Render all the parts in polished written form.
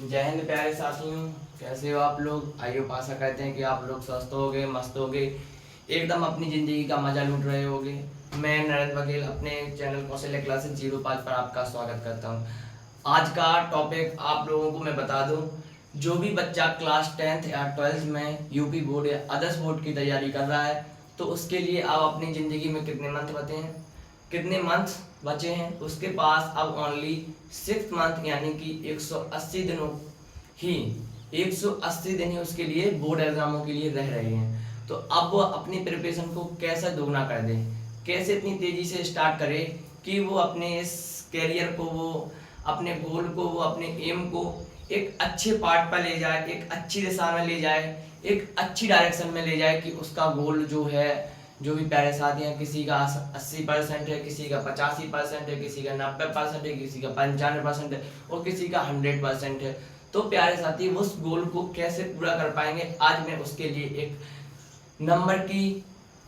जय हिंद प्यारे साथियों। कैसे हो आप लोग? आइए आशा करते हैं कि आप लोग स्वस्थ होगे, मस्त होगे, एकदम अपनी ज़िंदगी का मज़ा लूट रहे होगे। मैं नरेंद्र बघेल अपने चैनल कौशल्या क्लासेस 05 पर आपका स्वागत करता हूं। आज का टॉपिक आप लोगों को मैं बता दूं, जो भी बच्चा क्लास 10th या 12th में यूपी बोर्ड या अदर्स बोर्ड की तैयारी कर रहा है, तो उसके लिए आप अपनी ज़िंदगी में कितने मंथ बचे हैं। उसके पास अब ओनली 6 मंथ यानी कि 180 दिनों ही 180 दिन ही उसके लिए बोर्ड एग्जामों के लिए रह रहे हैं। तो अब वो अपनी प्रिपरेशन को कैसे दोगुना कर दे, कैसे इतनी तेजी से स्टार्ट करे कि वो अपने इस कैरियर को, वो अपने गोल को, वो अपने एम को एक अच्छे पार्ट पर ले जाए, एक अच्छी दिशा में ले जाए, एक अच्छी डायरेक्शन में ले जाए कि उसका गोल जो है, जो भी प्यारे साथी हैं, किसी का 80% है, किसी का 85% है, किसी का 90% है, किसी का 95% है और किसी का 100% है। तो प्यारे साथी उस गोल को कैसे पूरा कर पाएंगे, आज मैं उसके लिए एक नंबर की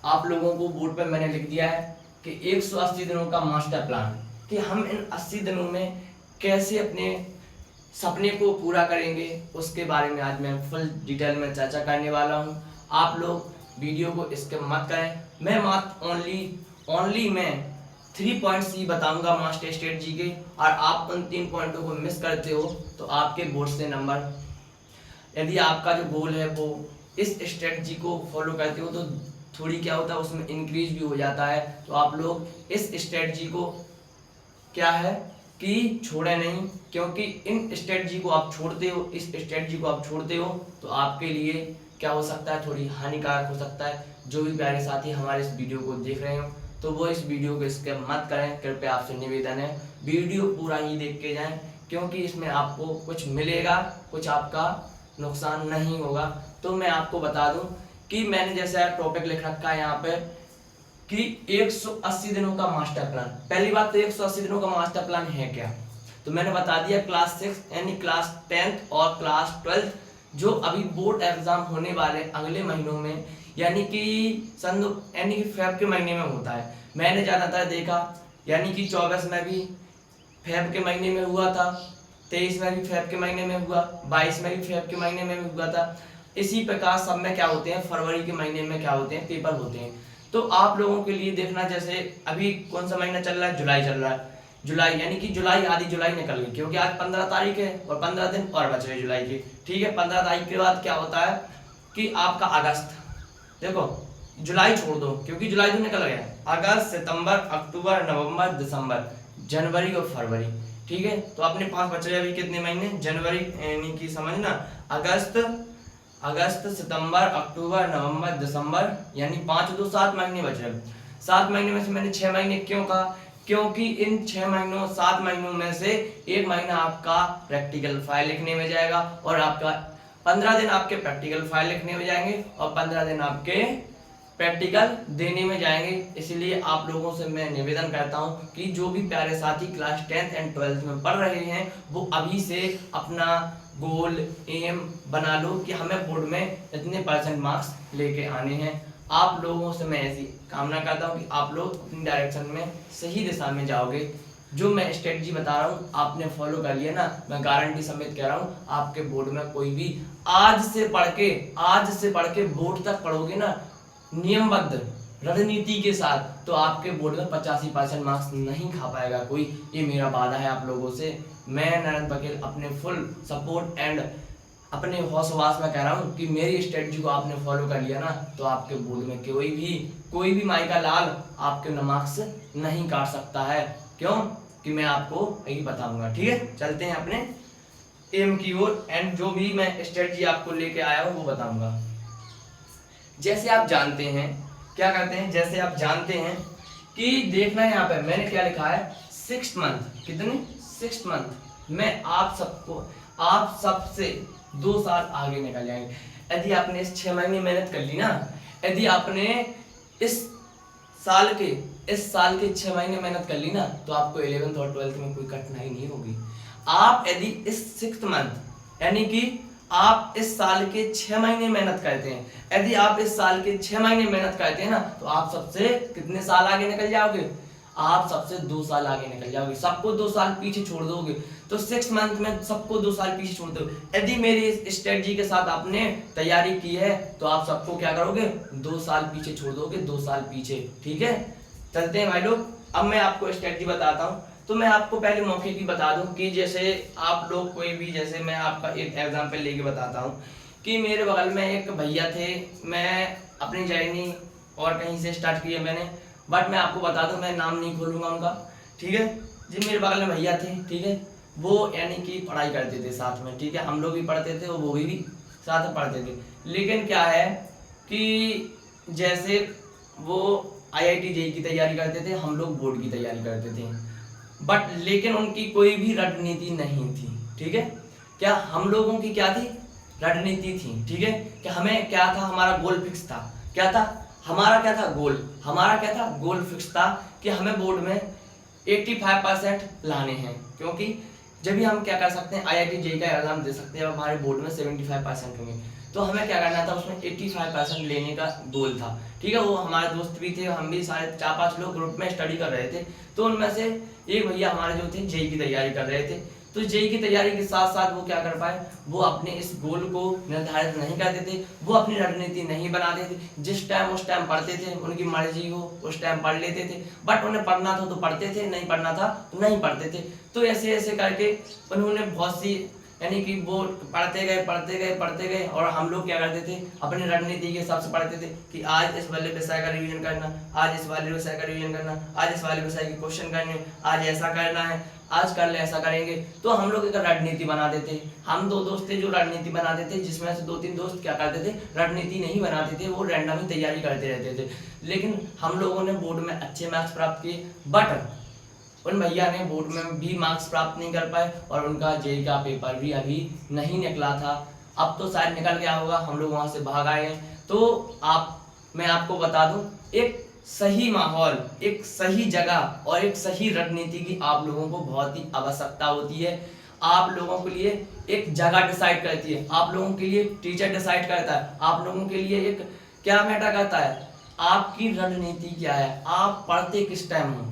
आप लोगों को बोर्ड पर मैंने लिख दिया है कि 180 दिनों का मास्टर प्लान, कि हम इन 80 दिनों में कैसे अपने सपने को पूरा करेंगे, उसके बारे में आज मैं फुल डिटेल में चर्चा करने वाला हूं। आप लोग वीडियो को स्किप मत करें। मैं मात्र ओनली मैं 3 पॉइंट्स ही बताऊंगा मास्टर स्ट्रेटजी के, और आप उन 3 पॉइंटों को मिस करते हो तो आपके बोर्ड से नंबर, यदि आपका जो गोल है वो इस स्ट्रेटजी को फॉलो करते हो तो थोड़ी क्या होता है, उसमें इंक्रीज भी हो जाता है। तो आप लोग इस स्ट्रेटजी को क्या है कि छोड़े नहीं, क्योंकि इन स्ट्रेटजी को आप छोड़ते हो, इस स्ट्रेटजी को आप छोड़ते हो तो आपके लिए क्या हो सकता है, थोड़ी हानिकारक हो सकता है। जो भी प्यारे साथी हमारे इस वीडियो को देख रहे हो तो वो इस वीडियो को स्किप मत करें, कृपया आपसे निवेदन है वीडियो पूरा ही देख के जाएं, क्योंकि इसमें आपको कुछ मिलेगा, कुछ आपका नुकसान नहीं होगा। तो मैं आपको बता दूं कि मैंने जैसा टॉपिक लिख रखा है यहाँ पे कि 180 दिनों का मास्टर प्लान। पहली बात तो 180 दिनों का मास्टर प्लान है क्या, तो मैंने बता दिया क्लास 6 यानी क्लास 10th और क्लास 12th जो अभी बोर्ड एग्जाम होने वाले अगले महीनों में, यानी कि फेब के महीने में होता है। मैंने ज़्यादातर देखा यानी कि 24 में भी फेब के महीने में हुआ था, 23 में भी फेब के महीने में हुआ, 22 में भी फेब के महीने में भी हुआ था। इसी प्रकार सब में क्या होते हैं, फरवरी के महीने में क्या होते हैं, पेपर होते हैं। तो आप लोगों के लिए देखना, जैसे अभी कौन सा महीना चल रहा है, जुलाई चल रहा है। जुलाई यानी कि जुलाई, आधी जुलाई निकल गई, क्योंकि आज 15 तारीख है और 15 दिन और बच रहे जुलाई के। ठीक है, 15 तारीख के बाद क्या होता है कि आपका अगस्त, देखो जुलाई छोड़ दो क्योंकि जुलाई तो निकल गया, अगस्त, सितंबर, अक्टूबर, नवंबर, दिसंबर, जनवरी और फरवरी। ठीक है, तो अपने पास बच रहे अभी कितने महीने, जनवरी यानी कि समझना अगस्त, सितंबर, अक्टूबर, नवंबर, दिसंबर, यानी 5 2 7 महीने बच रहे। 7 महीने में से मैंने 6 महीने क्यों कहा, क्योंकि इन 7 महीनों में से एक महीना आपका प्रैक्टिकल फाइल लिखने में जाएगा और आपका 15 दिन आपके प्रैक्टिकल फाइल लिखने में जाएंगे और 15 दिन आपके प्रैक्टिकल देने में जाएंगे। इसलिए आप लोगों से मैं निवेदन करता हूं कि जो भी प्यारे साथी क्लास 10th एंड 12th में पढ़ रहे हैं वो अभी से अपना गोल एम बना लो कि हमें बोर्ड में इतने % मार्क्स लेके आने हैं। आप लोगों से मैं ऐसी कामना करता हूं कि आप लोग अपनी डायरेक्शन में सही दिशा में जाओगे। जो मैं स्ट्रेटजी बता रहा हूँ आपने फॉलो कर लिया ना, मैं गारंटी समेत कह रहा हूँ आपके बोर्ड में कोई भी आज से पढ़ के बोर्ड तक पढ़ोगे ना नियमबद्ध रणनीति के साथ, तो आपके बोर्ड में 85% मार्क्स नहीं खा पाएगा कोई। ये मेरा वादा है आप लोगों से। मैं नरेंद्र बघेल अपने फुल सपोर्ट एंड अपने हौसवास में कह रहा हूँ कि मेरी स्ट्रेटजी को आपने फॉलो कर लिया ना, तो आपके बोर्ड में कोई भी माई का लाल आपके मार्क्स नहीं काट सकता है। क्यों कि मैं आपको यही बताऊंगा। ठीक है, चलते हैं अपने एम की ओर एंड जो भी मैं स्ट्रेटजी आपको लेके आया हूँ वो बताऊंगा। जैसे आप जानते हैं क्या करते हैं, जैसे आप जानते हैं कि देखना है यहाँ पे मैंने क्या लिखा है, 6 मंथ, कितने 6 मंथ में आप सबसे 2 साल आगे निकल जाएंगे। यदि आपने इस 6 महीने मेहनत कर ली ना, यदि आपने इस साल के 6 महीने मेहनत कर ली ना, तो आपको 11th और 12th में कोई कठिनाई नहीं होगी। आप यदि इस 6th मंथ यानी कि आप इस साल के 6 महीने मेहनत करते हैं, यदि आप इस साल के 6 महीने मेहनत करते हैं ना, तो आप सबसे कितने साल आगे निकल जाओगे, आप सबसे 2 साल आगे निकल जाओगे। सबको 2 साल पीछे छोड़ दोगे तो 6 मंथ में सबको 2 साल पीछे छोड़ दोगे। यदि मेरी इस स्ट्रेटजी के साथ आपने तैयारी की है तो आप सबको क्या करोगे, 2 साल पीछे छोड़ दोगे, 2 साल पीछे। ठीक है, चलते हैं भाई लोग। अब मैं आपको स्ट्रेटजी बताता हूँ। तो मैं आपको पहले मौके की बता दूं कि जैसे आप लोग कोई भी, जैसे मैं आपका एक एग्जांपल लेके बताता हूँ कि मेरे बगल में एक भैया थे। मैं अपनी जर्नी और कहीं से स्टार्ट की है मैंने, बट मैं आपको बता दूं, मैं नाम नहीं खोलूंगा उनका। ठीक है जी, मेरे बगल में भैया थे। ठीक है, वो यानी कि पढ़ाई करते थे साथ में। ठीक है, हम लोग भी पढ़ते थे, वो भी साथ में पढ़ते थे। लेकिन क्या है कि जैसे वो IIT JEE की तैयारी करते थे, हम लोग बोर्ड की तैयारी करते थे, बट लेकिन उनकी कोई भी रणनीति नहीं थी। ठीक है, क्या हम लोगों की क्या थी, रणनीति थी। ठीक है, कि हमें क्या था, हमारा गोल फिक्स था। क्या था हमारा, क्या था गोल, हमारा क्या था गोल फिक्स था कि हमें बोर्ड में 85% लाने हैं। क्योंकि जब भी हम क्या कर सकते हैं, IIT JEE का एग्जाम दे सकते हैं, अब हमारे बोर्ड में 75% होंगे, तो हमें क्या करना था, उसमें 85% लेने का गोल था। ठीक है, वो हमारे दोस्त भी थे, हम भी सारे 4-5 लोग ग्रुप में स्टडी कर रहे थे। तो उनमें से एक भैया हमारे जो थे JEE की तैयारी कर रहे थे। तो JEE की तैयारी के साथ साथ वो क्या कर पाए, वो अपने इस गोल को निर्धारित नहीं करते थे, वो अपनी रणनीति नहीं बनाते थे। जिस टाइम उस टाइम पढ़ते थे, उनकी मर्जी हो उस टाइम पढ़ लेते थे, बट उन्हें पढ़ना था तो पढ़ते थे, नहीं पढ़ना था तो नहीं पढ़ते थे। तो ऐसे ऐसे करके उन्होंने बहुत सी, यानी कि वो पढ़ते गए और हम लोग क्या करते थे, अपनी रणनीति के हिसाब से पढ़ते थे कि आज इस वाले विषय का रिवीजन करना, आज इस वाले विषय का रिवीजन करना, आज इस वाले विषय के क्वेश्चन करने, आज ऐसा करना है, आज कर ले ऐसा करेंगे। तो हम लोग एक रणनीति बनाते थे। हम 2 दोस्त थे जो रणनीति बनाते थे, जिसमें से 2-3 दोस्त क्या करते थे, रणनीति नहीं बनाते थे, वो रैंडम ही तैयारी करते रहते थे। लेकिन हम लोगों ने बोर्ड में अच्छे मार्क्स प्राप्त किए, बट उन भैया ने बोर्ड में भी मार्क्स प्राप्त नहीं कर पाए और उनका JEE का पेपर भी अभी नहीं निकला था। अब तो शायद निकल गया होगा, हम लोग वहां से भाग आए हैं। तो मैं आपको बता दूं, एक सही माहौल, एक सही जगह और एक सही रणनीति की आप लोगों को बहुत ही आवश्यकता होती है। आप लोगों के लिए एक जगह डिसाइड करती है, आप लोगों के लिए टीचर डिसाइड करता है, आप लोगों के लिए एक क्या मैटर करता है, आपकी रणनीति क्या है, आप पढ़ते किस टाइम हो।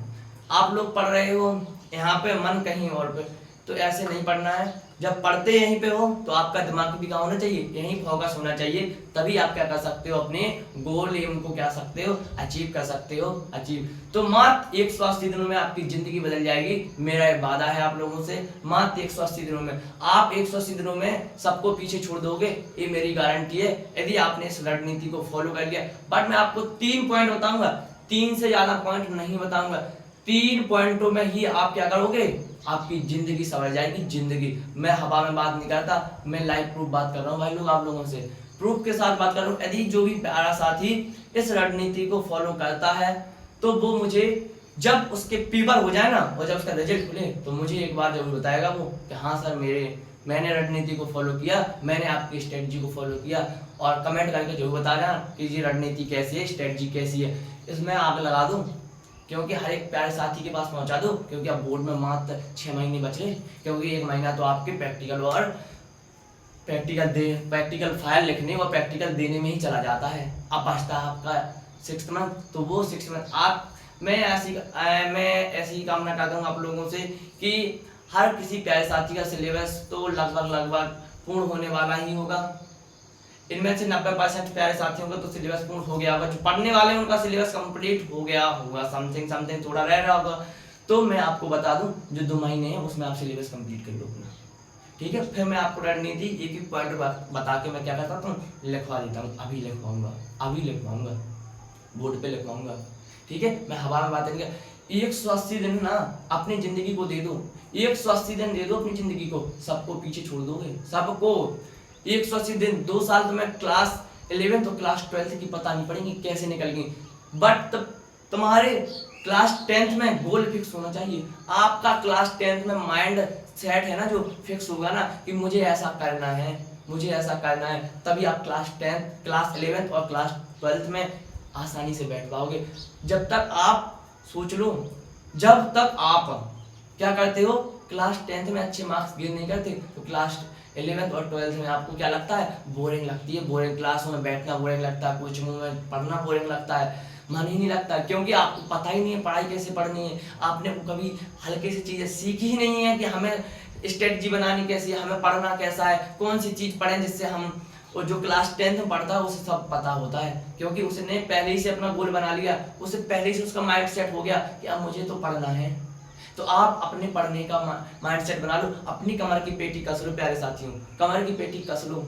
आप लोग पढ़ रहे हो यहाँ पे, मन कहीं और पे, तो ऐसे नहीं पढ़ना है। जब पढ़ते यहीं पे हो तो आपका दिमाग भी कहाँ होना चाहिए, यहीं फोकस होना चाहिए। तभी आप क्या कर सकते हो, अपने गोल एम को क्या सकते हो, अचीव कर सकते हो, अचीव। तो मात्र 180 दिनों में आपकी जिंदगी बदल जाएगी। मेरा एक वादा है आप लोगों से, मात्र 180 दिनों में आप 180 दिनों में सबको पीछे छोड़ दोगे, ये मेरी गारंटी है, यदि आपने इस रणनीति को फॉलो कर लिया। बट मैं आपको 3 पॉइंट बताऊंगा, 3 से ज्यादा पॉइंट नहीं बताऊंगा। 3 पॉइंटों में ही आप क्या करोगे, आपकी जिंदगी संवर जाएगी। जिंदगी, मैं हवा में बात नहीं करता, मैं लाइव प्रूफ बात कर रहा हूँ भाई लोग, आप लोगों से प्रूफ के साथ बात कर रहा हूँ। यदि जो भी प्यारा साथी इस रणनीति को फॉलो करता है तो वो मुझे जब उसके पेपर हो जाए ना और जब उसका रिजल्ट खुले तो मुझे एक बार जरूर बताएगा वो कि हाँ सर मैंने रणनीति को फॉलो किया, मैंने आपकी स्ट्रेटजी को फॉलो किया। और कमेंट करके जरूर बता देना कि ये रणनीति कैसी है, स्ट्रेटजी कैसी है। इसमें आग लगा दूं, क्योंकि हर एक प्यारे साथी के पास पहुंचा दो, क्योंकि अब बोर्ड में मात्र 6 महीने बचे। क्योंकि 1 महीना तो आपके प्रैक्टिकल फाइल लिखने और प्रैक्टिकल देने में ही चला जाता है। अब बचता है आपका 6 मंथ, तो वो 6 मंथ मैं ऐसी कामना करता हूँ आप लोगों से कि हर किसी प्यारे साथी का सिलेबस तो लगभग पूर्ण होने वाला ही होगा। इनमें से 90% प्यारे साथियों का तो सिलेबस पूर्ण हो गया होगा, जो पढ़ने वाले हैं उनका सिलेबस कंप्लीट हो गया होगा, समथिंग थोड़ा रह रहा होगा। तो मैं आपको बता दूं, जो 2 महीने हैं उसमें आप सिलेबस कंप्लीट कर लो अपना। ठीक है, फिर मैं आपको रणनीति एक पॉइंट बता के मैं क्या करता हूँ, लिखवा देता हूँ। अभी लिखवाऊंगा बोर्ड पे लिखवाऊंगा। ठीक है, मैं हवा में बात करेंगे। 180 दिन ना अपनी जिंदगी को दे दो, 180 दिन दे दो अपनी जिंदगी को, सबको पीछे छोड़ दोगे, सबको 180 दिन। 2 साल तो मैं क्लास 11 तो क्लास 12 की पता नहीं पड़ेगी कैसे निकल गई, बट तुम्हारे क्लास 10th में गोल फिक्स होना चाहिए। आपका क्लास 10th में माइंड सेट है ना, जो फिक्स होगा ना कि मुझे ऐसा करना है, तभी आप क्लास 10th, क्लास 11th और क्लास 12th में आसानी से बैठ पाओगे। जब तक आप सोच लो, जब तक आप क्या करते हो, क्लास 10th में अच्छे मार्क्स गेन नहीं करते तो क्लास 11th और 12th में आपको क्या लगता है, बोरिंग लगती है। बोरिंग क्लासों में बैठना बोरिंग लगता है, कोचिंग में पढ़ना बोरिंग लगता है। मन ही नहीं लगता, क्योंकि आपको पता ही नहीं है पढ़ाई कैसे पढ़नी है। आपने कभी हल्के से चीजें सीखी ही नहीं है कि हमें स्ट्रेटजी बनानी कैसी है, हमें पढ़ना कैसा है, कौन सी चीज पढ़ें जिससे हम, और जो क्लास 10th में पढ़ता है उसे सब पता होता है, क्योंकि उसने पहले ही से अपना गोल बना लिया, उसे पहले ही से उसका माइंड सेट हो गया कि अब मुझे तो पढ़ना है। तो आप अपने पढ़ने का माइंड सेट बना लो, अपनी कमर की पेटी कस लो प्यारे साथियों, कमर की पेटी कस लो,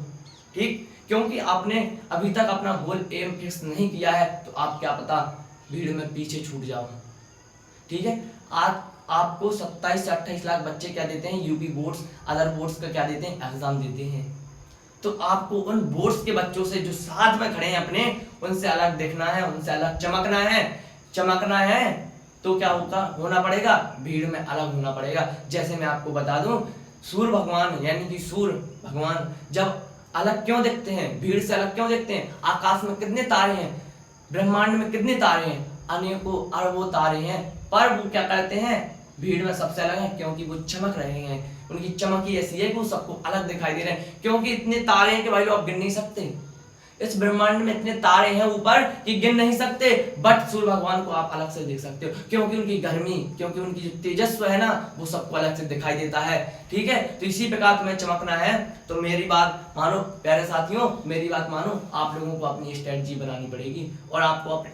ठीक, क्योंकि आपने अभी तक अपना गोल एम फिक्स नहीं किया है, तो आप क्या पता भीड़ में पीछे छूट जाओ, ठीक है। आज आपको 27 से 28 लाख बच्चे क्या देते हैं, यूपी बोर्ड्स, अदर बोर्ड्स का क्या देते हैं, एग्जाम देते हैं। तो आपको उन बोर्ड्स के बच्चों से जो साथ में खड़े हैं अपने, उनसे अलग दिखना है, उनसे अलग चमकना है, तो क्या होना पड़ेगा, भीड़ में अलग होना पड़ेगा। जैसे मैं आपको बता दूं, सूर्य भगवान यानी कि सूर्य भगवान जब अलग क्यों दिखते हैं, भीड़ से अलग क्यों दिखते हैं, आकाश में कितने तारे हैं, ब्रह्मांड में कितने तारे हैं, अनेकों अरबों तारे हैं, पर वो क्या करते हैं, भीड़ में सबसे अलग है, क्योंकि वो चमक रहे हैं, उनकी चमक ही ऐसी है कि वो सबको अलग दिखाई दे रहे हैं, क्योंकि इतने तारे हैं कि भाई लोग आप गिन नहीं सकते, इस ब्रह्मांड में इतने तारे हैं ऊपर कि गिन नहीं सकते, बट सूर्य भगवान को आप अलग से देख सकते हो, क्योंकि उनकी गर्मी, क्योंकि उनकी जो तेजस्व है ना, वो सबको अलग से दिखाई देता है, ठीक है। तो इसी प्रकार तुम्हें चमकना है, तो मेरी बात मानो प्यारे साथियों, मेरी बात मानो, आप लोगों को अपनी स्ट्रेटजी बनानी पड़ेगी, और आपको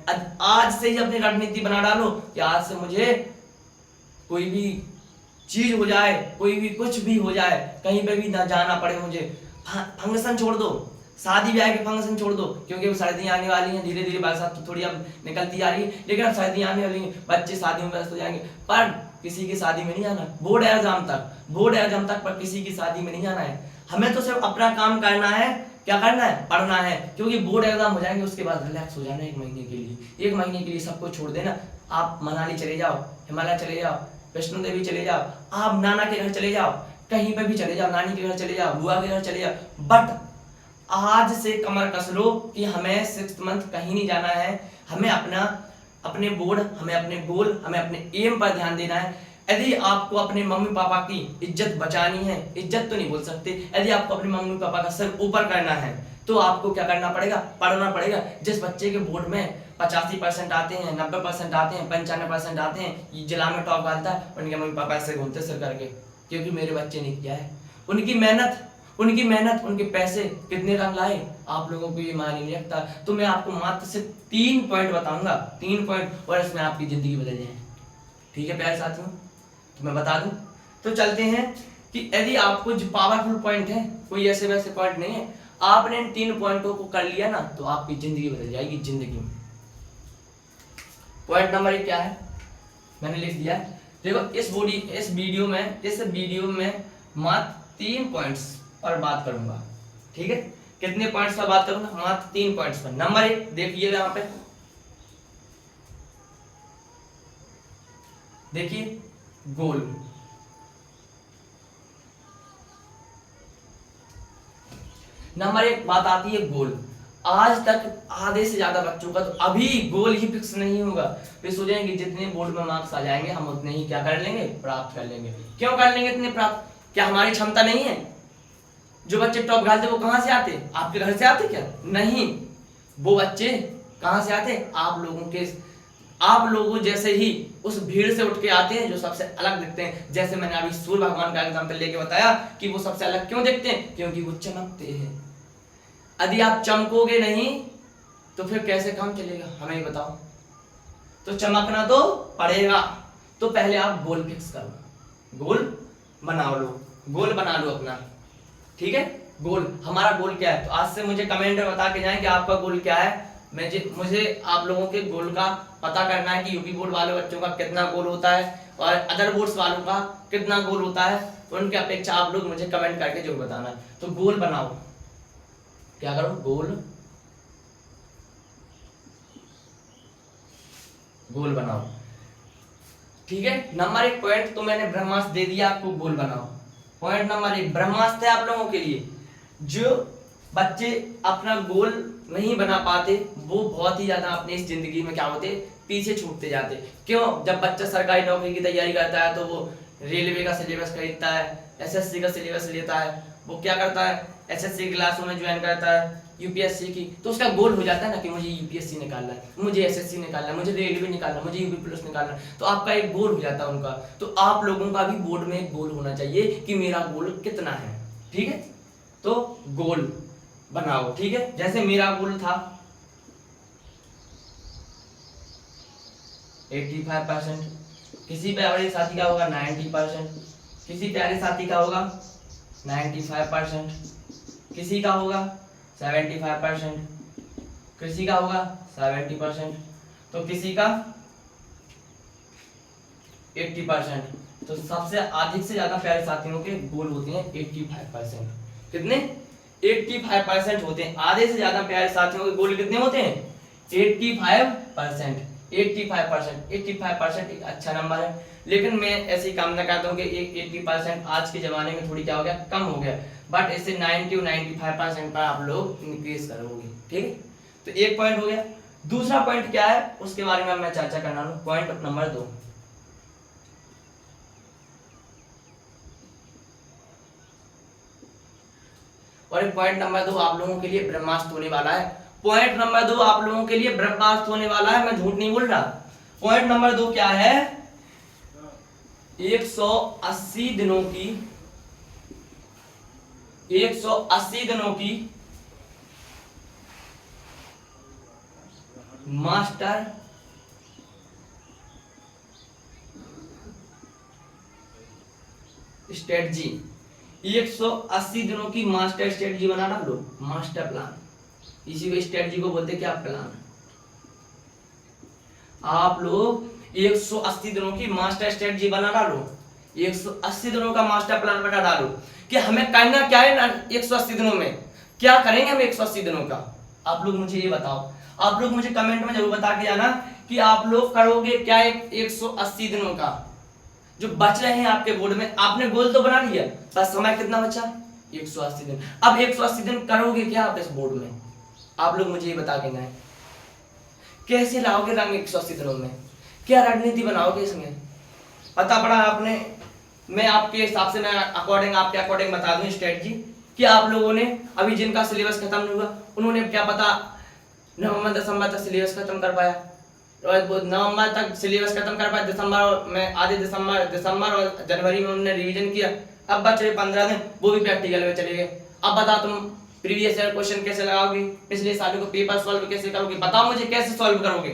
आज से ही अपनी रणनीति बना डालो कि आज से मुझे कोई भी चीज हो जाए, कोई भी कुछ भी हो जाए, कहीं पे भी ना जाना पड़े मुझे, फंक्शन छोड़ दो, शादी ब्याह के फंक्शन छोड़ दो, क्योंकि अब सर्दियां आने वाली हैं, धीरे धीरे बरसात तो थोड़ी अब निकलती आ रही है, लेकिन अब सर्दियां आने वाली हैं, बच्चे शादियों में व्यस्त हो जाएंगे, पर किसी की शादी में नहीं जाना, बोर्ड एग्जाम तक पर किसी की शादी में नहीं जाना है। हमें तो सिर्फ अपना काम करना है, क्या करना है, पढ़ना है, क्योंकि बोर्ड एग्जाम हो जाएंगे, उसके बाद रिलैक्स हो जाना 1 महीने के लिए, 1 महीने के लिए सबको छोड़ देना, आप मनाली चले जाओ, हिमालय चले जाओ, वैष्णो देवी चले जाओ, आप नाना के घर चले जाओ, कहीं पे भी चले जाओ, नानी के घर चले जाओ, बुआ के घर चले जाओ, बट आज से कमर कस लो कि हमें 6th मंथ कहीं नहीं जाना है, हमें अपने बोर्ड, हमें अपने गोल, हमें अपने एम पर ध्यान देना है। यदि आपको अपने मम्मी पापा की इज्जत बचानी है, इज्जत तो नहीं बोल सकते, यदि आपको अपने मम्मी पापा का सर ऊपर करना है, तो आपको क्या करना पड़ेगा, पढ़ना पड़ेगा। जिस बच्चे के बोर्ड में 85% आते हैं, 90% आते हैं, 95% आते हैं, जिला में टॉप आता है, उनके मम्मी पापा ऐसे घूमते सिर करके, क्योंकि मेरे बच्चे ने किया है, उनकी मेहनत, उनके पैसे कितने रंग लाए, आप लोगों को ये मायने नहीं रखता। तो मैं आपको मात्र सिर्फ 3 पॉइंट बताऊंगा, 3 पॉइंट, और इसमें आपकी जिंदगी बदल जाए, ठीक है प्यारे साथियों। तो मैं बता दूं, तो चलते हैं कि यदि आपको जो पावरफुल पॉइंट है, कोई ऐसे वैसे पॉइंट नहीं है, आपने इन 3 पॉइंटों को कर लिया ना, तो आपकी जिंदगी बदल जाएगी, जिंदगी में। पॉइंट नंबर 1 क्या है, मैंने लिख दिया, देखो इस वीडियो में मात्र 3 पॉइंट्स पर बात करूंगा, ठीक है। कितने पॉइंट्स पर बात करूंगा, मात्र 3 पॉइंट्स पर। नंबर 1 देखिए यहाँ पे, देखिए गोल, नंबर 1 बात आती है गोल। आज तक आधे से ज्यादा बच्चों का तो अभी गोल ही फिक्स नहीं होगा, वे सोचेंगे जितने बोर्ड में मार्क्स आ जाएंगे हम उतने ही क्या कर लेंगे, प्राप्त कर लेंगे। क्यों कर लेंगे इतने प्राप्त, क्या हमारी क्षमता नहीं है? जो बच्चे टॉप घालते वो कहां से आते, आपके घर से आते क्या? नहीं, वो बच्चे कहां से आते, आप लोगों जैसे ही उस भीड़ से उठ के आते हैं, जो सबसे अलग दिखते हैं। जैसे मैंने अभी सूर्य भगवान का एग्जांपल लेके बताया कि वो सबसे अलग क्यों दिखते हैं, क्योंकि वो चमकते हैं। यदि आप चमकोगे नहीं तो फिर कैसे काम चलेगा, हमें ही बताओ। तो चमकना तो पड़ेगा, तो पहले आप गोल फिक्स करो, गोल बना लो अपना, ठीक है। गोल, हमारा गोल क्या है, तो आज से मुझे कमेंट में बता के जाएं कि आपका गोल क्या है। मुझे आप लोगों के गोल का पता करना है कि यूपी बोर्ड वाले बच्चों का कितना गोल होता है और अदर बोर्ड्स वालों का कितना गोल होता है। उनके अपेक्षा आप लोग मुझे कमेंट करके जरूर बताना। तो गोल बनाओ, क्या करो, गोल बनाओ, ठीक है। नंबर 1 पॉइंट तो मैंने ब्रह्मास्त्र दे दिया आपको, गोल बनाओ। पॉइंट नंबर 1 ब्रह्मास्त्र है आप लोगों के लिए। जो बच्चे अपना गोल नहीं बना पाते वो बहुत ही ज्यादा अपनी इस जिंदगी में क्या होते, पीछे छूटते जाते। क्यों? जब बच्चा सरकारी नौकरी की तैयारी करता है तो वो रेलवे का सिलेबस खरीदता है, एसएससी का सिलेबस लेता है, वो क्या करता है, एसएससी क्लासों में ज्वाइन करता है, यूपीएससी की, तो उसका गोल हो जाता है ना कि मुझे यूपीएससी निकालना है, मुझे एसएससी निकालना है, मुझे रेलवे निकालना है, मुझे यूपी पुलिस निकालना है, तो आपका एक गोल हो जाता है उनका। तो आप लोगों का भी बोर्ड में एक गोल होना चाहिए कि मेरा गोल कितना है, ठीक है। तो गोल बनाओ, ठीक है। जैसे मेरा गोल था 85%, किसी प्यारे साथी का होगा 90%, किसी प्यारे साथी का होगा 95%, किसी का होगा 75%, किसी का होगा 70%, तो किसी का 80%। तो सबसे अधिक से ज्यादा प्यारे साथियों के गोल होते हैं 85%। कितने? 85% होते हैं। आधे से ज्यादा प्यारे साथियों के गोल कितने होते हैं? 85%। 85% एक अच्छा नंबर है, लेकिन मैं ऐसी कामना करता हूँ कि 80% आज के जमाने में थोड़ी क्या हो गया, कम हो गया, बट इसे 90 और 95% पर आप लोग इंक्रीज करोगे, ठीक है। तो एक पॉइंट हो गया। दूसरा पॉइंट क्या है उसके बारे में मैं चर्चा करना हूँ, पॉइंट नंबर 2। और पॉइंट नंबर 2 आप लोगों के लिए ब्रह्मास्त्र होने वाला है। पॉइंट नंबर 2 आप लोगों के लिए ब्रह्मास्त्र होने वाला है, मैं झूठ नहीं बोल रहा। पॉइंट नंबर 2 क्या है? 180 दिनों की 180 दिनों की मास्टर स्ट्रेटजी, 180 दिनों की मास्टर स्ट्रेटजी बना डालो, मास्टर प्लान। इसी को स्ट्रेटजी को बोलते क्या? प्लान। आप लोग 180 दिनों की मास्टर स्ट्रेटजी बना डालो, 180 दिनों का मास्टर प्लान बना डालो कि हमें करना क्या है ना 180 दिनों में, क्या करेंगे हम 180 दिनों का। आप लोग मुझे ये बताओ, आप लोग मुझे कमेंट में जरूर बता के जाना कि आप लोग करोगे क्या 180 दिनों का जो बच रहे हैं आपके बोर्ड में। आपने गोल तो बना लिया, बस समय कितना बचा? 180 दिन। अब 180 दिन करोगे क्या आप इस बोर्ड में? आप लोग मुझे ये बता के ना कैसे लाओगे रंग 180 दिनों में, क्या रणनीति बनाओगे इसमें? पता पड़ा आपने, मैं आपके हिसाब से मैं आपके अकॉर्डिंग बता दूं स्ट्रेटजी कि आप लोगों ने अभी जिनका सिलेबस खत्म नहीं हुआ उन्होंने क्या पता नवंबर दिसंबर तक सिलेबस खत्म कर पाया, और नवंबर तक सिलेबस खत्म कर पाया, दिसंबर में आधे दिसंबर और जनवरी में उन्होंने रिवीजन किया। अब बचे 15 दिन, वो भी प्रैक्टिकल में चले गए। अब बताओ तुम प्रीवियस ईयर क्वेश्चन कैसे लगाओगे, पिछले सालों को पेपर सॉल्व कैसे करोगे? बताओ मुझे कैसे सॉल्व करोगे,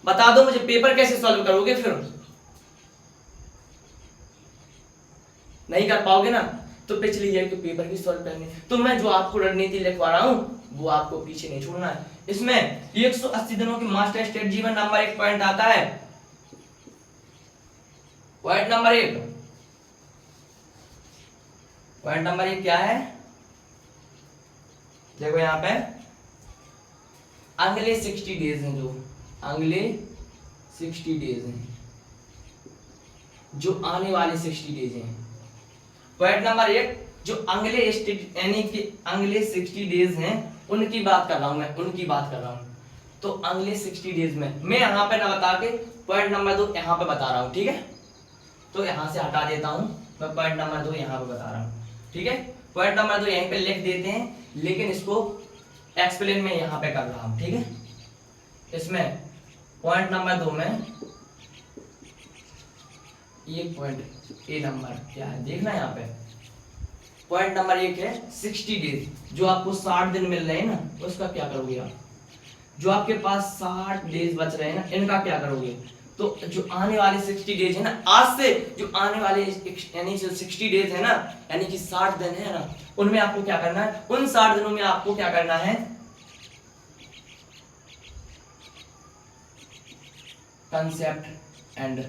बता दो मुझे, पेपर कैसे सॉल्व करोगे? फिर नहीं कर पाओगे ना, तो पिछले ईयर के पेपर भी सॉल्व करने। तो मैं जो आपको रणनीति लिखवा रहा हूं वो आपको पीछे नहीं छोड़ना है। इसमें 180 दिनों की मास्टर स्ट्रेटजी में नंबर 1 पॉइंट आता है, पॉइंट नंबर 1। पॉइंट नंबर 1 क्या है? देखो यहां पे अगले 60 डेज हैं, जो अगले 60 डेज हैं, जो आने वाले 60 डेज हैं। पॉइंट नंबर 1 जो अगले यानी कि अगले 60 डेज हैं उनकी बात कर रहा हूं मैं, उनकी बात कर रहा हूं। तो अगले 60 डेज में मैं यहां पे ना बता के पॉइंट नंबर 2 यहां पे बता रहा हूं, ठीक है। तो यहां से हटा देता हूं, मैं पॉइंट नंबर 2 यहां पे बता रहा हूं, ठीक है। पॉइंट नंबर 2 यहीं पे लिख देते हैं, लेकिन इसको एक्सप्लेन में यहां पे कर रहा हूं, ठीक है। इसमें पॉइंट नंबर 2 में एक पॉइंट ए नंबर क्या है देखना यहाँ पे। पॉइंट नंबर 1 है 60 डेज, जो आपको 60 दिन मिल रहे हैं ना, उसका क्या करोगे आप? जो आपके पास 60 डेज बच रहे हैं ना, इनका क्या करोगे? तो जो आने वाले 60 डेज है ना, आज से जो आने वाले यानी जो 60 डेज है ना, यानी कि 60 दिन है ना, उनमें आपको क्या करना है? उन 60 दिनों में आपको क्या करना है? कंसेप्ट एंड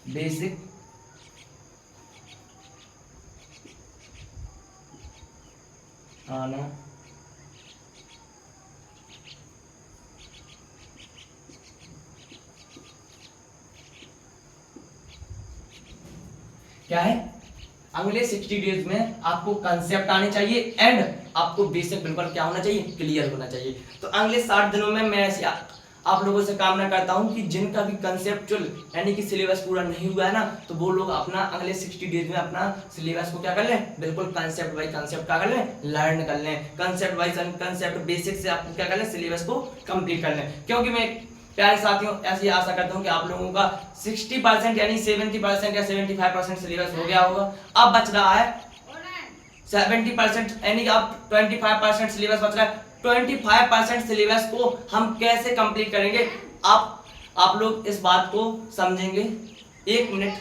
बेसिक आना क्या है? अगले 60 डेज में आपको कंसेप्ट आने चाहिए एंड आपको बेसिक बिल्कुल क्या होना चाहिए? क्लियर होना चाहिए। तो अगले 60 दिनों में मैं आप लोगों से कामना करता हूं कि जिनका भी कंसेप्चुअल यानी कि सिलेबस पूरा नहीं हुआ है ना, तो वो लोग अपना अगले 60 डेज में अपना सिलेबस को क्या कर लें, बिल्कुल कंसेप्ट बाय कंसेप्ट क्या कर लें, लर्न कर लें। कंसेप्ट बाय कंसेप्ट बेसिक से आप क्या कर लें, सिलेबस को कंप्लीट कर लें। क्योंकि मैं प्यारे साथियों ऐसी आशा करता हूं कि आप लोगों का 60% यानी 70% या 75% सिलेबस हो गया होगा। अब बच रहा है 70% यानी कि अब 25% सिलेबस बच रहा है। 25% सिलेबस को हम कैसे कंप्लीट करेंगे, आप लोग इस बात को समझेंगे। एक मिनट,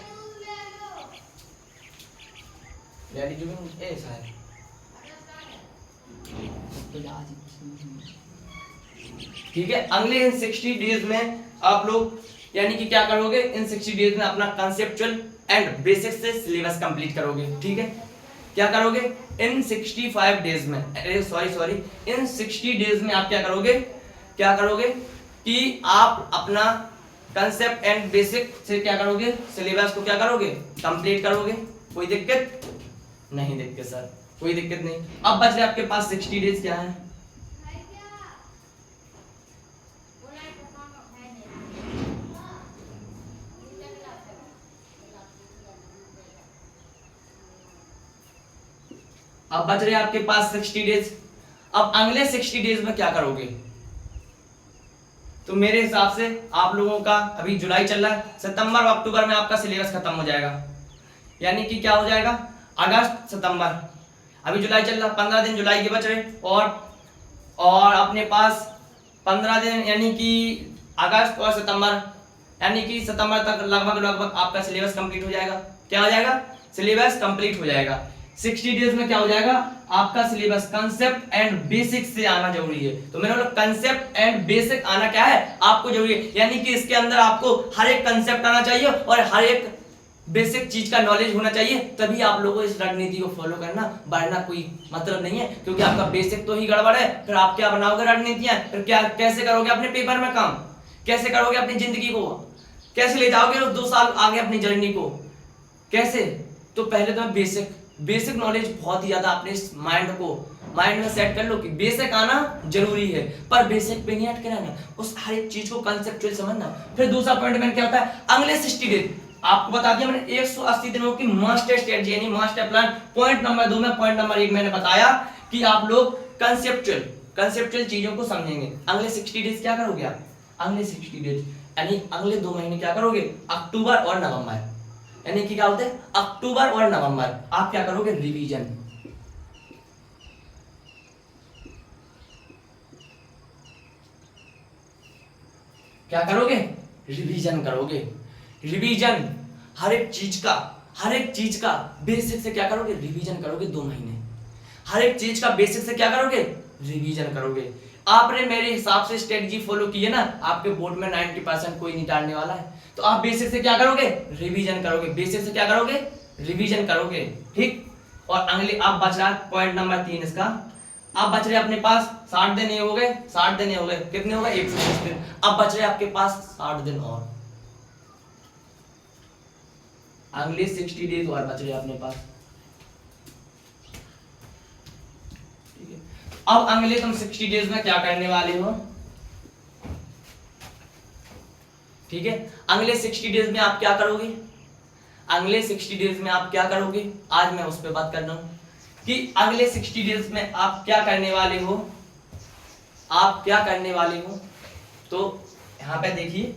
ठीक है। अगले इन 60 डेज में आप लोग यानी कि क्या करोगे, इन 60 डेज में अपना कंसेप्चुअल एंड बेसिक से सिलेबस कंप्लीट करोगे। ठीक है, क्या करोगे इन 65 डेज में, सॉरी इन 60 डेज में आप क्या करोगे कि आप अपना कंसेप्ट एंड बेसिक से क्या करोगे, सिलेबस को क्या करोगे, कंप्लीट करोगे। कोई दिक्कत नहीं, दिक्कत सर कोई दिक्कत नहीं। अब बच रहे आपके पास 60 डेज क्या है, अब बच रहे आपके पास 60 डेज। अब अगले 60 डेज में क्या करोगे, तो मेरे हिसाब से आप लोगों का अभी जुलाई चल रहा है, सितंबर और अक्टूबर में आपका सिलेबस खत्म हो जाएगा। यानी कि क्या हो जाएगा, अगस्त सितंबर, अभी जुलाई चल रहा, 15 दिन जुलाई के बच रहे, और अपने पास 15 दिन यानी कि अगस्त और सितंबर, यानी कि सितंबर तक लगभग आपका सिलेबस कंप्लीट हो जाएगा। क्या हो जाएगा, सिलेबस कंप्लीट हो जाएगा। 60 डेज में क्या हो जाएगा, आपका सिलेबस कंसेप्ट एंड बेसिक से आना जरूरी है। तो मेरा मतलब कंसेप्ट एंड बेसिक आना क्या है, आपको जरूरी है। यानी कि इसके अंदर आपको हर एक कंसेप्ट आना चाहिए और हर एक बेसिक चीज का नॉलेज होना चाहिए, तभी आप लोगों को इस रणनीति को फॉलो करना, वरना कोई मतलब नहीं है। क्योंकि आपका बेसिक तो ही गड़बड़ है, फिर आप क्या बनाओगे रणनीतियां, फिर क्या कैसे करोगे अपने पेपर में काम, कैसे करोगे अपनी जिंदगी को, कैसे ले जाओगे 2 साल आगे अपनी जर्नी को, कैसे। तो पहले तो बेसिक नॉलेज बहुत ही ज्यादा अपने माइंड में सेट कर लो कि बेसिक आना जरूरी है, पर बेसिक पे नहीं अटके रहना, उस हर एक चीज को कंसेप्चुअल समझना। फिर दूसरा पॉइंट मैंने क्या होता है, अगले 60 डेज आपको बता दिया मैंने 180 दिनों की मास्टर स्ट्रेटजी यानी मास्टर प्लान। पॉइंट नंबर 2 में पॉइंट नंबर 1 मैंने बताया कि आप लोग कंसेप्चुअल चीजों को समझेंगे। अगले 60 डेज क्या करोगे आप, अगले 60 डेज यानी अगले 2 महीने क्या करोगे, अक्टूबर और नवंबर, यानी कि क्या होते हैं अक्टूबर और नवंबर, आप क्या करोगे, रिवीजन। क्या करोगे, रिवीजन करोगे। रिवीजन हर एक चीज का बेसिक से क्या करोगे, रिवीजन करोगे 2 महीने। हर एक चीज का बेसिक से क्या करोगे, रिवीजन करोगे। आपने मेरे हिसाब से स्ट्रेटजी फॉलो की है ना, आपके बोर्ड में 90% कोई नहीं टालने वाला है। तो आप बेसिक से क्या करोगे, रिवीजन करोगे, बेसिक से क्या करोगे, रिवीजन करोगे। ठीक, और अगले आप बच रहा पॉइंट नंबर 3 इसका, आप बच रहे अपने पास 60 दिन हो गए, 60 दिन हो गए, कितने हो गए 120 दिन। अब बच रहे आपके पास 60 दिन और, अगले 60 डेज और बच रहे अपने पास। ठीक है, अब अगले तुम 60 डेज में क्या करने वाले हो, ठीक है, अगले 60 डेज में आप क्या करोगे, अगले 60 डेज में आप क्या करोगे, आज मैं उस पर बात कर रहा हूं कि अगले 60 डेज में आप क्या करने वाले हो, आप क्या करने वाले हो। तो यहां पे देखिए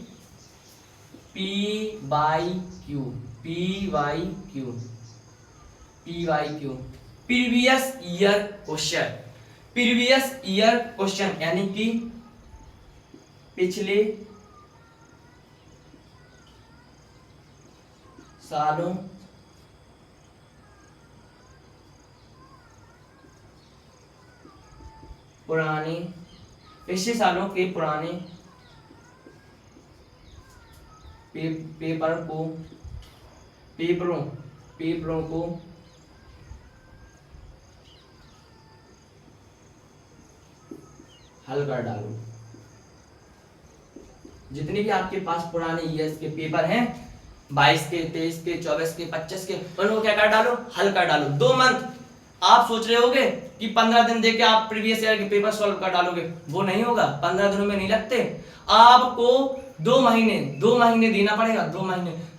PYQ प्रीवियस ईयर क्वेश्चन यानी कि पिछले सालों पिछले सालों के पुराने पेपरों को हल कर डालो। जितने भी आपके पास पुराने ईयर्स के पेपर हैं, 22 के, 23 के, 24 के, 25 के, उनको क्या कर डालो, हल कर डालो। 2 मंथ आप सोच रहे होगे कि 15 दिन देके आप प्रीवियस ईयर के पेपर सॉल्व कर डालोगे, वो नहीं होगा। 15 दिनों में नहीं लगते, आपको 2 महीने देना पड़ेगा।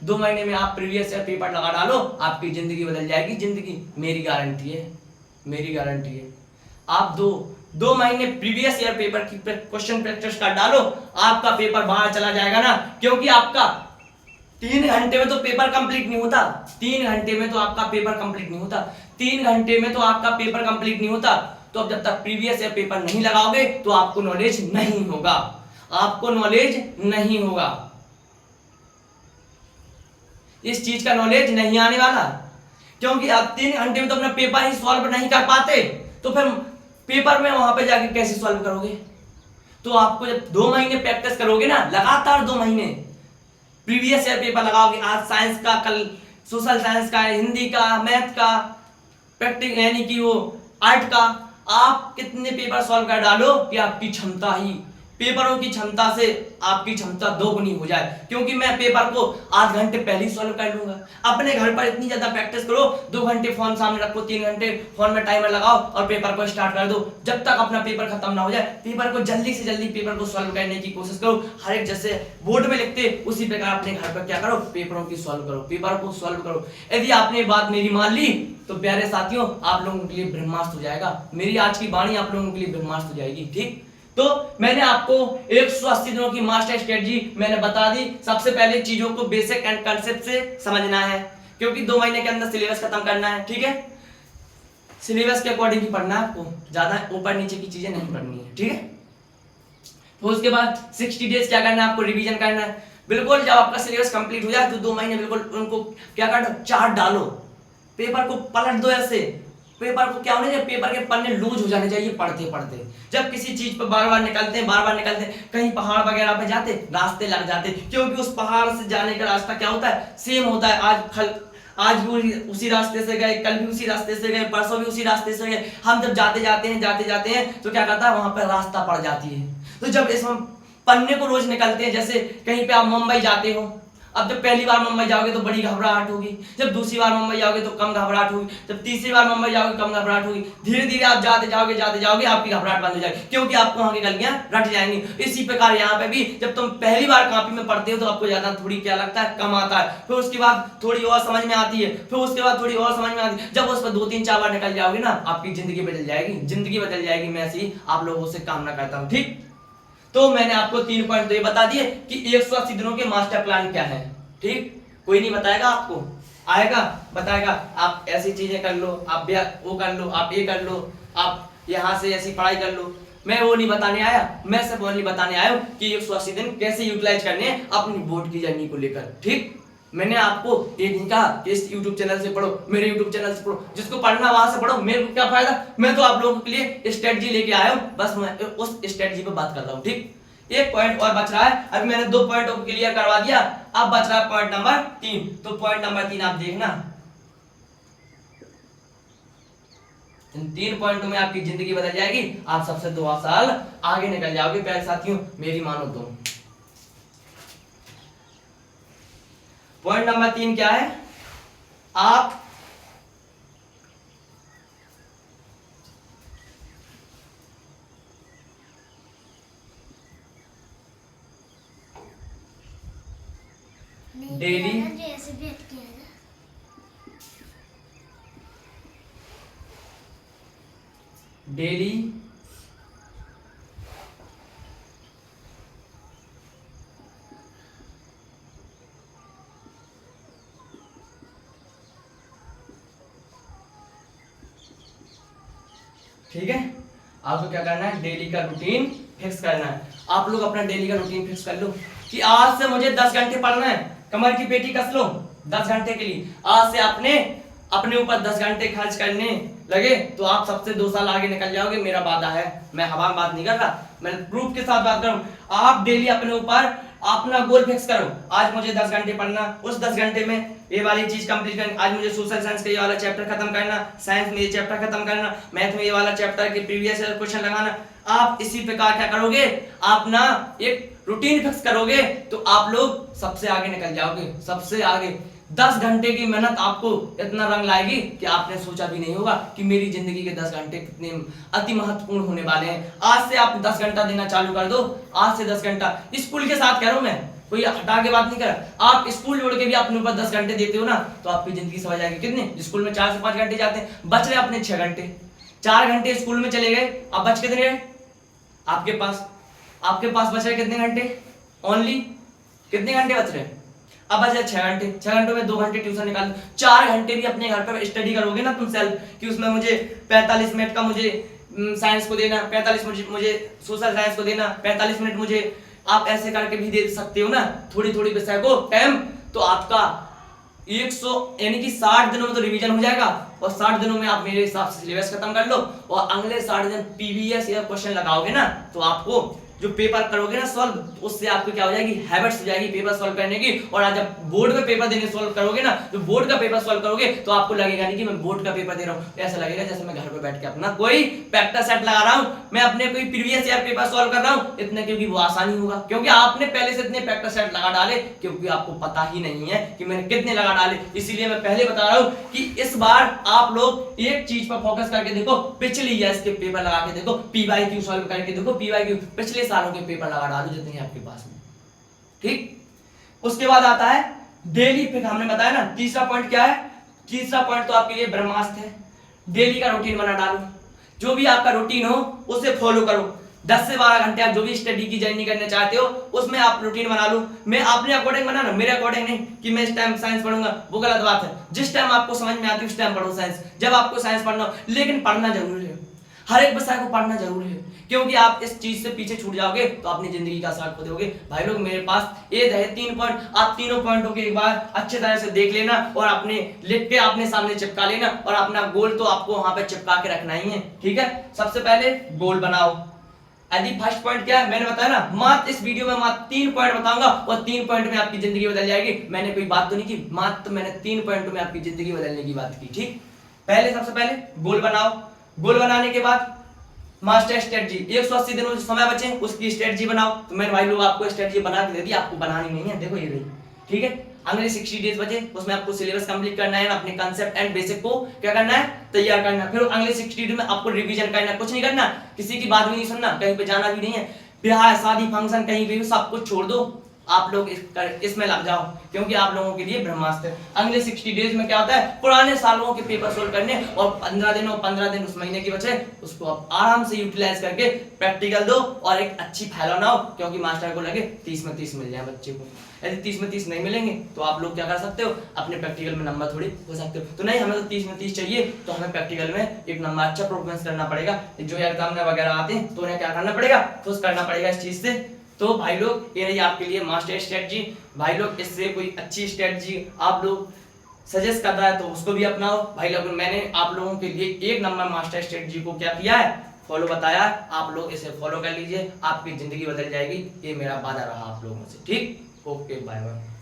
2 महीने में आप प्रीवियस ईयर पेपर लगा डालो, आपकी जिंदगी बदल जाएगी। जिंदगी, मेरी गारंटी है, मेरी गारंटी है। आप 2 महीने प्रीवियस ईयर पेपर की क्वेश्चन प्रैक्टिस कर डालो, आपका पेपर बाहर चला जाएगा ना। क्योंकि आपका 3 घंटे में तो पेपर कंप्लीट नहीं होता। 3 घंटे में तो आपका पेपर कंप्लीट नहीं होता। 3 घंटे में तो आपका पेपर कंप्लीट नहीं होता। तो अब जब तक प्रीवियस ईयर पेपर नहीं लगाओगे तो आपको नॉलेज नहीं होगा, आपको नॉलेज नहीं होगा, इस चीज का नॉलेज नहीं आने वाला। क्योंकि आप 3 घंटे में तो अपना पेपर ही सॉल्व नहीं कर पाते, तो फिर पेपर में वहां पे जाके कैसे सॉल्व करोगे? तो आपको जब 2 महीने प्रैक्टिस करोगे ना, लगातार 2 महीने प्रीवियस ईयर पेपर लगाओगे, आज साइंस का, कल सोशल साइंस का, हिंदी का, मैथ का, प्रैक्टिस यानी कि वो आर्ट का, आप कितने पेपर सॉल्व कर डालो कि आपकी क्षमता ही, पेपरों की क्षमता से आपकी क्षमता दोगुनी हो जाए। क्योंकि मैं पेपर को आध घंटे पहले ही सॉल्व कर लूंगा। अपने घर पर इतनी ज्यादा प्रैक्टिस करो, 2 घंटे फोन सामने रखो, 3 घंटे फोन में टाइमर लगाओ और पेपर को स्टार्ट कर दो। जब तक अपना पेपर खत्म ना हो जाए, पेपर को जल्दी से जल्दी पेपर को सॉल्व करने की कोशिश करो। हर एक जैसे बोर्ड में लिखते उसी प्रकार अपने घर पर क्या करो, पेपरों की सॉल्व करो, पेपर को सॉल्व करो। यदि आपने बात मेरी मान ली तो प्यारे साथियों, आप लोगों के लिए ब्रह्मास्त्र हो जाएगा। मेरी आज की वाणी आप लोगों के लिए ब्रह्मास्त्र हो जाएगी। ठीक, तो मैंने आपको 180 दिनों की मास्टर स्ट्रेटजी मैंने बता दी। सबसे पहले चीजों को बेसिक एंड कांसेप्ट से समझना है, क्योंकि 2 महीने के अंदर सिलेबस खत्म करना है। ठीक है, सिलेबस के अकॉर्डिंग ही पढ़ना है आपको, ज्यादा ऊपर नीचे की चीजें नहीं पढ़नी है। ठीक है, तो उसके बाद 60 डेज क्या करना है आपको, रिवीजन करना है। बिल्कुल जब आपका सिलेबस कंप्लीट हो जाए तो 2 महीने बिल्कुल उनको क्या कर दो, चार्ट डालो, पेपर को पलट दो। ऐसे पेपर को क्या होने चाहिए, पेपर के पन्ने लूज हो जाने चाहिए पढ़ते पढ़ते। जब किसी चीज पर बार बार निकलते हैं, कहीं पहाड़ वगैरह पे जाते, रास्ते लग जाते, क्योंकि उस पहाड़ से जाने का रास्ता क्या होता है, सेम होता है। आज भी उसी रास्ते से गए, कल भी उसी रास्ते से गए, परसों भी उसी रास्ते से गए। हम जब जाते जाते हैं तो क्या करता है, वहां पर रास्ता पड़ जाती है। तो जब इस पन्ने को रोज निकलते हैं, जैसे कहीं पे आप मुंबई जाते हो, अब जब पहली बार मुंबई जाओगे तो बड़ी घबराहट होगी, जब दूसरी बार मुंबई जाओगे तो कम घबराहट होगी, जब तीसरी बार मुंबई जाओगे कम घबराहट होगी। धीरे धीरे आप जाते जाओगे आपकी घबराहट बंद हो जाएगी, क्योंकि आपको वहां की गलियां रट जाएंगी। इसी प्रकार यहाँ पे भी जब तुम पहली बार कॉपी में पढ़ते हो तो आपको ज्यादा थोड़ी क्या लगता है, कम आता है। फिर उसके बाद थोड़ी और समझ में आती है, फिर उसके बाद थोड़ी और समझ में आती है। जब उस पर 2-3-4 बार निकल जाओगे ना, आपकी जिंदगी बदल जाएगी, जिंदगी बदल जाएगी। मैं ऐसी आप लोगों से कामना करता हूँ। ठीक, तो मैंने आपको 3 पॉइंट तो ये बता दिए कि 180 दिनों के मास्टर प्लान क्या है। ठीक, कोई नहीं बताएगा आपको, आएगा बताएगा आप ऐसी चीजें कर लो, आप वो कर लो, आप ये कर लो, आप यहाँ से ऐसी पढ़ाई कर लो। मैं वो नहीं बताने आया, मैं सिर्फ वो नहीं बताने आया हूँ कि 180 दिन कैसे यूटिलाइज करने हैं अपनी बोर्ड की जर्नी को लेकर। ठीक, मैंने आपको ये नहीं कहा कि इस YouTube चैनल से पढ़ो, मेरे YouTube चैनल से पढ़ो, जिसको पढ़ना वहां से पढ़ो, मेरे को क्या फायदा। मैं तो आप लोगों के लिए स्ट्रेटजी लेके आया हूँ, बस मैं उस स्ट्रेटजी पे बात कर रहा हूँ। ठीक, एक पॉइंट और बच रहा है, अभी मैंने 2 पॉइंट को क्लियर करवा दिया, अब बच रहा है पॉइंट नंबर 3। तो पॉइंट नंबर 3 आप देखना, इन 3 पॉइंटों में आपकी जिंदगी बदल जाएगी, आप सबसे 2 साल आगे निकल जाओगे प्यारे साथियों, मेरी मानो तो। पॉइंट नंबर 3 क्या है, आप डेली ठीक है, आपको क्या करना है, डेली का रूटीन फिक्स करना है। आप लोग अपना डेली का रूटीन फिक्स कर लो कि आज से मुझे 10 घंटे पढ़ना है, कमर की पेटी कस लो 10 घंटे के लिए। आज से आपने अपने ऊपर 10 घंटे खर्च करने लगे तो आप सबसे 2 साल आगे निकल जाओगे, मेरा वादा है। मैं हवा में बात नहीं कर रहा, मैं प्रूफ के साथ बात कर रहा हूं। आप डेली अपने ऊपर अपना गोल फिक्स करो, आज मुझे 10 घंटे पढ़ना, उस 10 घंटे में ये वाली चीज कंप्लीट करनी। आज मुझे सोशल साइंस का ये वाला चैप्टर खत्म करना, साइंस में ये चैप्टर खत्म करना, मैथ में ये वाला चैप्टर के प्रीवियस ईयर क्वेश्चन लगाना। आप इसी प्रकार क्या करोगे, आप ना एक रूटीन फिक्स करोगे तो आप लोग सबसे आगे निकल जाओगे, सबसे आगे। 10 घंटे की मेहनत आपको इतना रंग लाएगी कि आपने सोचा भी नहीं होगा कि मेरी जिंदगी के 10 घंटे कितने अति महत्वपूर्ण होने वाले हैं। आज से आप 10 घंटा देना चालू कर दो, आज से 10 घंटा स्कूल के साथ कह रहा हूं मैं, कोई हटा के बात नहीं कर रहा। आप स्कूल जोड़ के भी अपने ऊपर 10 घंटे देते हो ना, तो आपकी जिंदगी समझ आएगी। कितने स्कूल में 4 से 5 घंटे जाते हैं, बच रहे अपने 6 घंटे। 4 घंटे स्कूल में चले गए, अब बच कितने गए आपके पास बच रहे कितने घंटे? ओनली कितने घंटे बच रहे? अब बचे 6 घंटे। 6 घंटों में 2 घंटे ट्यूशन निकाल, 4 घंटे भी अपने घर पर स्टडी करोगे ना तुम सेल्फ, कि उसमें मुझे 45 मिनट का मुझे साइंस को देना, 45 मिनट मुझे सोशल साइंस को देना, 45 मिनट मुझे, आप ऐसे करके भी दे सकते हो ना थोड़ी थोड़ी विषय को टाइम, तो आपका 100 यानी कि 60 दिनों में तो रिवीजन हो जाएगा, और 60 दिनों में आप मेरे हिसाब से सिलेबस खत्म कर लो, और अगले 60 दिन पीवीएस या क्वेश्चन लगाओगे ना, तो आपको जो पेपर करोगे ना सॉल्व, उससे आपको क्या हो जाएगी, हैबिट्स हो जाएगी पेपर सॉल्व करने की। और आज जब बोर्ड में पेपर देने सॉल्व करोगे ना, जो बोर्ड का पेपर सॉल्व करोगे, तो आपको लगेगा नहीं कि मैं बोर्ड का पेपर दे रहा हूँ, ऐसा लगेगा जैसे मैं घर पे बैठ के अपना कोई प्रैक्टिस सेट लगा रहा हूँ, मैं अपने कोई प्रीवियस ईयर पेपर सॉल्व कर रहा हूँ इतने, क्योंकि वो आसानी होगा, क्योंकि आपने पहले से इतने प्रैक्टिस सेट लगा डाले, क्योंकि आपको पता ही नहीं है कि मैंने कितने लगा डाले। इसीलिए मैं पहले बता रहा हूँ कि इस बार आप लोग एक चीज पर फोकस करके देखो, पिछली ईयर के पेपर लगा के देखो, पीवाईक्यू सॉल्व करके देखो, पीवाईक्यू पिछले सालों के पेपर लगा डालो जितने हैं आपके पास में, ठीक। उसके बाद आता है डेली, फिर हमने बताया ना तीसरा पॉइंट क्या है, तीसरा पॉइंट तो आपके लिए ब्रह्मास्त्र है। डेली का रूटीन बना डालो, जो भी आपका रूटीन हो उसे फॉलो करो। 10 से 12 घंटे आप जो भी स्टडी की जर्नी करना चाहते हो उसमें आप रूटीन बना लो। मैं अपने अकॉर्डिंग बनाना, मेरे अकॉर्डिंग नहीं कि मैं इस टाइम साइंस पढ़ूंगा, वो गलत बात है। जिस टाइम आपको समझ में आती है उस टाइम पढ़ो साइंस, जब आपको साइंस पढ़ना हो, लेकिन पढ़ना जरूरी है, हर एक विषय को पढ़ना जरूरी है, क्योंकि आप इस चीज से पीछे छूट जाओगे तो अपनी जिंदगी का साथ खो दोगे। भाई लोग मेरे पास ये है 3 पॉइंट, आप तीनों पॉइंटों के एक बार अच्छे तरह से देख लेना और अपने लिख के अपने सामने चिपका लेना, और अपना गोल तो आपको वहां पे चिपका के रखना ही है, ठीक है। सबसे पहले गोल बनाओ। यदि फर्स्ट पॉइंट क्या है मैंने बताया ना, मात्र इस वीडियो में मात्र 3 पॉइंट बताऊंगा और 3 पॉइंट में आपकी जिंदगी बदल जाएगी। मैंने कोई बात तो नहीं की, मात्र मैंने 3 पॉइंट में आपकी जिंदगी बदलने की बात की, ठीक। पहले सबसे पहले गोल बनाओ, गोल बनाने के बाद मास्टर स्ट्रेटजी, 180 दिनों जो समय बचे उसकी स्ट्रेटजी बनाओ। तो मैंने भाई लोग आपको स्ट्रेटजी बना के दे दी, आपको बनानी नहीं है, देखो ये रही, ठीक है। अगले 60 डेज बचे, उसमें आपको सिलेबस कंप्लीट करना है, अपने कांसेप्ट एंड बेसिक को क्या करना है, तैयार करना है। फिर अगले 60 डेज में आपको रिवीजन करना है, कुछ नहीं करना, किसी की बात भी नहीं सुनना, कहीं पे जाना भी नहीं है, ब्याह शादी फंक्शन कहीं भी सब कुछ छोड़ दो, आप लोग इसमें लग जाओ, क्योंकि आप लोगों के लिए ब्रह्मास्त्र। अगले 60 डेज में क्या होता है, पुराने सालों के पेपर सोल्व करने, और 15 दिन और 15 दिन उस महीने की बचे, उसको आप आराम से यूटिलाइज करके प्रैक्टिकल दो और एक अच्छी फाइल बनाओ, क्योंकि मास्टर को लगे 30 में 30 मिल जाए बच्चे को। यदि 30 में 30 नहीं मिलेंगे तो आप लोग क्या कर सकते हो, अपने प्रैक्टिकल में नंबर थोड़ी हो सकते हो। तो नहीं, हमें तो 30 में 30 चाहिए, तो हमें प्रैक्टिकल में एक नंबर अच्छा परफॉर्मेंस करना पड़ेगा। जो एग्जाम वगैरह आते हैं तो उन्हें क्या करना पड़ेगा, खुश करना पड़ेगा इस चीज से। तो भाई लोग ये रही आपके लिए मास्टर स्ट्रेटजी। भाई लोग इससे कोई अच्छी स्ट्रेटजी आप लोग सजेस्ट कर रहा है तो उसको भी अपनाओ। भाई लोग मैंने आप लोगों के लिए 1 नंबर मास्टर स्ट्रेटजी को क्या किया है, फॉलो बताया, आप लोग इसे फॉलो कर लीजिए, आपकी जिंदगी बदल जाएगी, ये मेरा वादा रहा आप लोगों से, ठीक। Okay bye bye.